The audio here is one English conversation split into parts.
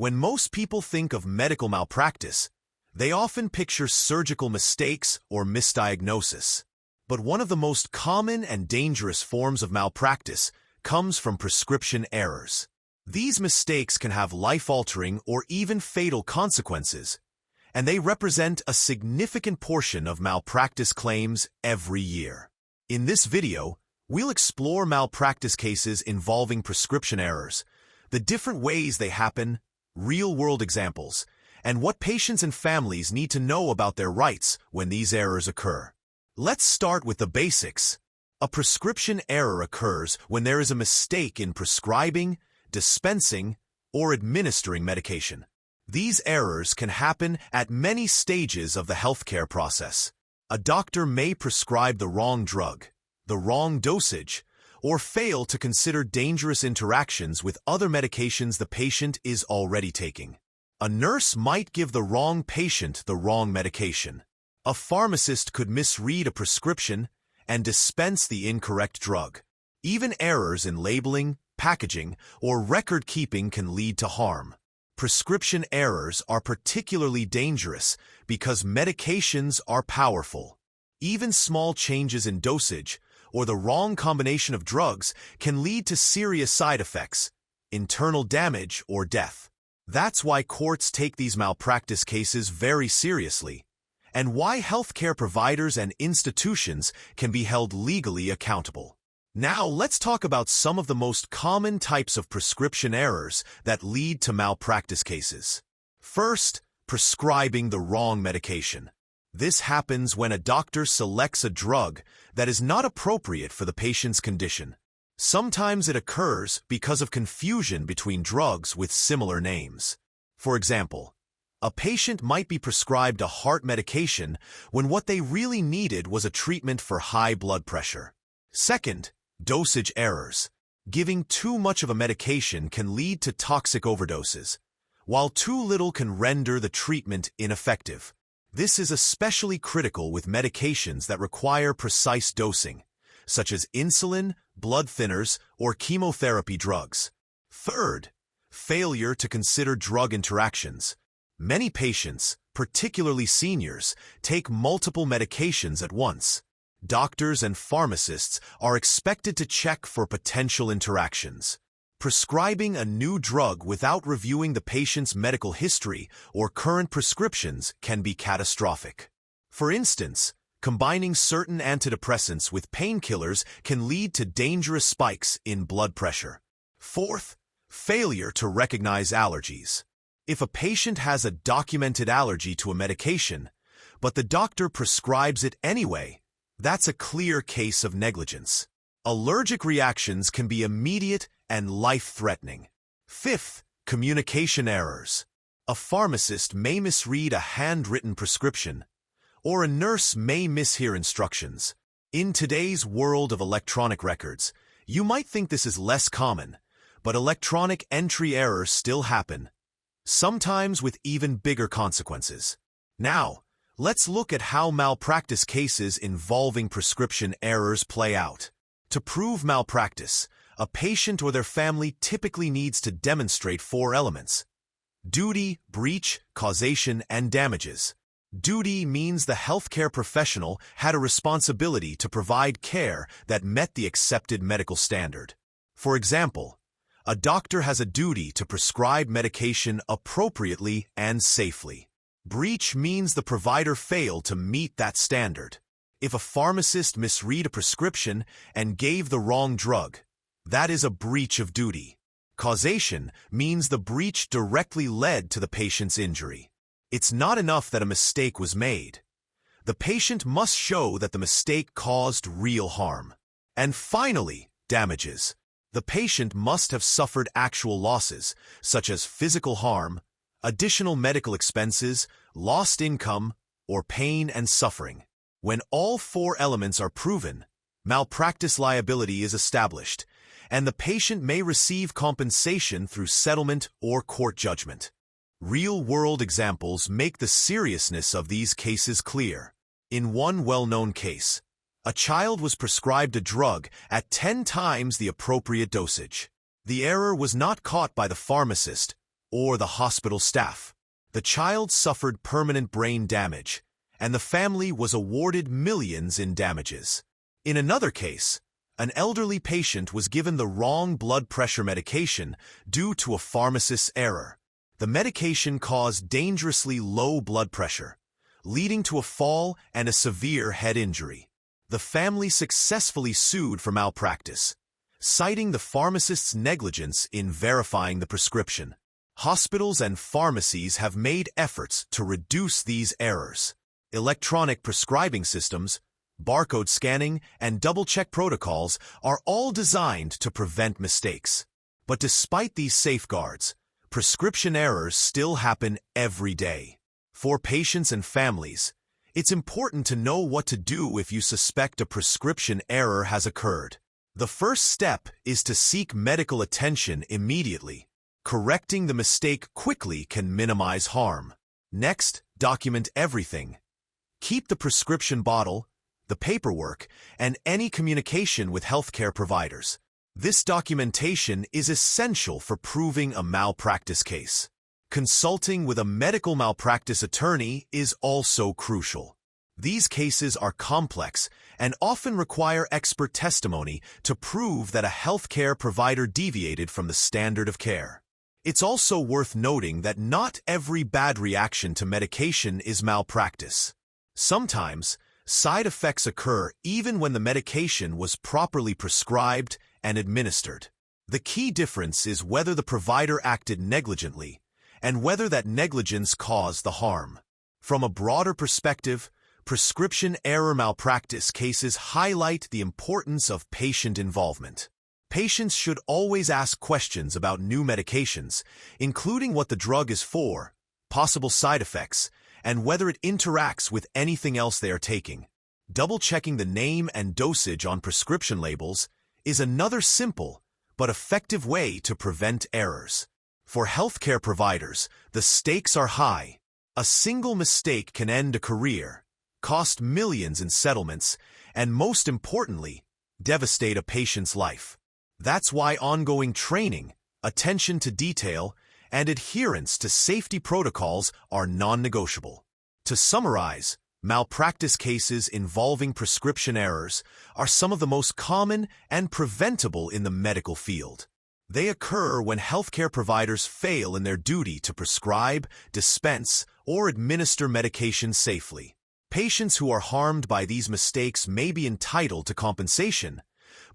When most people think of medical malpractice, they often picture surgical mistakes or misdiagnosis. But one of the most common and dangerous forms of malpractice comes from prescription errors. These mistakes can have life-altering or even fatal consequences, and they represent a significant portion of malpractice claims every year. In this video, we'll explore malpractice cases involving prescription errors, the different ways they happen, real-world examples, and what patients and families need to know about their rights when these errors occur. Let's start with the basics. A prescription error occurs when there is a mistake in prescribing, dispensing, or administering medication. These errors can happen at many stages of the healthcare process. A doctor may prescribe the wrong drug, the wrong dosage, or fail to consider dangerous interactions with other medications the patient is already taking. A nurse might give the wrong patient the wrong medication. A pharmacist could misread a prescription and dispense the incorrect drug. Even errors in labeling, packaging, or record-keeping can lead to harm. Prescription errors are particularly dangerous because medications are powerful. Even small changes in dosage or the wrong combination of drugs can lead to serious side effects, internal damage, or death. That's why courts take these malpractice cases very seriously, and why healthcare providers and institutions can be held legally accountable. Now, let's talk about some of the most common types of prescription errors that lead to malpractice cases. First, prescribing the wrong medication. This happens when a doctor selects a drug that is not appropriate for the patient's condition. Sometimes it occurs because of confusion between drugs with similar names. For example, a patient might be prescribed a heart medication when what they really needed was a treatment for high blood pressure. Second, dosage errors. Giving too much of a medication can lead to toxic overdoses, while too little can render the treatment ineffective. This is especially critical with medications that require precise dosing, such as insulin, blood thinners, or chemotherapy drugs. Third, failure to consider drug interactions. Many patients, particularly seniors, take multiple medications at once. Doctors and pharmacists are expected to check for potential interactions. Prescribing a new drug without reviewing the patient's medical history or current prescriptions can be catastrophic. For instance, combining certain antidepressants with painkillers can lead to dangerous spikes in blood pressure. Fourth, failure to recognize allergies. If a patient has a documented allergy to a medication, but the doctor prescribes it anyway, that's a clear case of negligence. Allergic reactions can be immediate and life-threatening. Fifth, communication errors. A pharmacist may misread a handwritten prescription, or a nurse may mishear instructions. In today's world of electronic records, you might think this is less common, but electronic entry errors still happen, sometimes with even bigger consequences. Now, let's look at how malpractice cases involving prescription errors play out. To prove malpractice, a patient or their family typically needs to demonstrate 4 elements: duty, breach, causation, and damages. Duty means the healthcare professional had a responsibility to provide care that met the accepted medical standard. For example, a doctor has a duty to prescribe medication appropriately and safely. Breach means the provider failed to meet that standard. If a pharmacist misread a prescription and gave the wrong drug, that is a breach of duty. Causation means the breach directly led to the patient's injury. It's not enough that a mistake was made. The patient must show that the mistake caused real harm. And finally, damages. The patient must have suffered actual losses, such as physical harm, additional medical expenses, lost income, or pain and suffering. When all 4 elements are proven, malpractice liability is established, and the patient may receive compensation through settlement or court judgment. Real-world examples make the seriousness of these cases clear. In one well-known case, a child was prescribed a drug at 10 times the appropriate dosage. The error was not caught by the pharmacist, or the hospital staff. The child suffered permanent brain damage, and the family was awarded millions in damages. In another case, an elderly patient was given the wrong blood pressure medication due to a pharmacist's error. The medication caused dangerously low blood pressure, leading to a fall and a severe head injury. The family successfully sued for malpractice, citing the pharmacist's negligence in verifying the prescription. Hospitals and pharmacies have made efforts to reduce these errors. Electronic prescribing systems, barcode scanning, and double-check protocols are all designed to prevent mistakes. But despite these safeguards, prescription errors still happen every day. For patients and families, it's important to know what to do if you suspect a prescription error has occurred. The first step is to seek medical attention immediately. Correcting the mistake quickly can minimize harm. Next, document everything. Keep the prescription bottle, the paperwork, and any communication with healthcare providers. This documentation is essential for proving a malpractice case. Consulting with a medical malpractice attorney is also crucial. These cases are complex and often require expert testimony to prove that a healthcare provider deviated from the standard of care. It's also worth noting that not every bad reaction to medication is malpractice. Sometimes, side effects occur even when the medication was properly prescribed and administered. The key difference is whether the provider acted negligently and whether that negligence caused the harm. From a broader perspective, prescription error malpractice cases highlight the importance of patient involvement. Patients should always ask questions about new medications, including what the drug is for, possible side effects, and whether it interacts with anything else they are taking. Double-checking the name and dosage on prescription labels is another simple but effective way to prevent errors. For healthcare providers, the stakes are high. A single mistake can end a career, cost millions in settlements, and most importantly, devastate a patient's life. That's why ongoing training, attention to detail, and adherence to safety protocols are non-negotiable. To summarize, malpractice cases involving prescription errors are some of the most common and preventable in the medical field. They occur when healthcare providers fail in their duty to prescribe, dispense, or administer medication safely. Patients who are harmed by these mistakes may be entitled to compensation,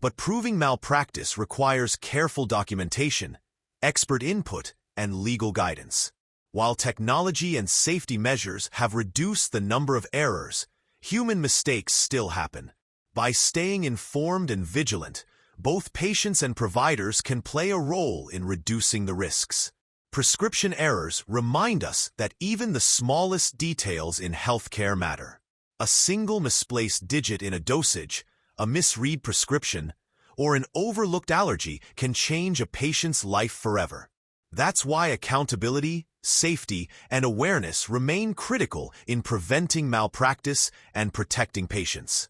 but proving malpractice requires careful documentation, expert input, and legal guidance. While technology and safety measures have reduced the number of errors, human mistakes still happen. By staying informed and vigilant, both patients and providers can play a role in reducing the risks. Prescription errors remind us that even the smallest details in healthcare matter. A single misplaced digit in a dosage, a misread prescription, or an overlooked allergy can change a patient's life forever. That's why accountability, safety, and awareness remain critical in preventing malpractice and protecting patients.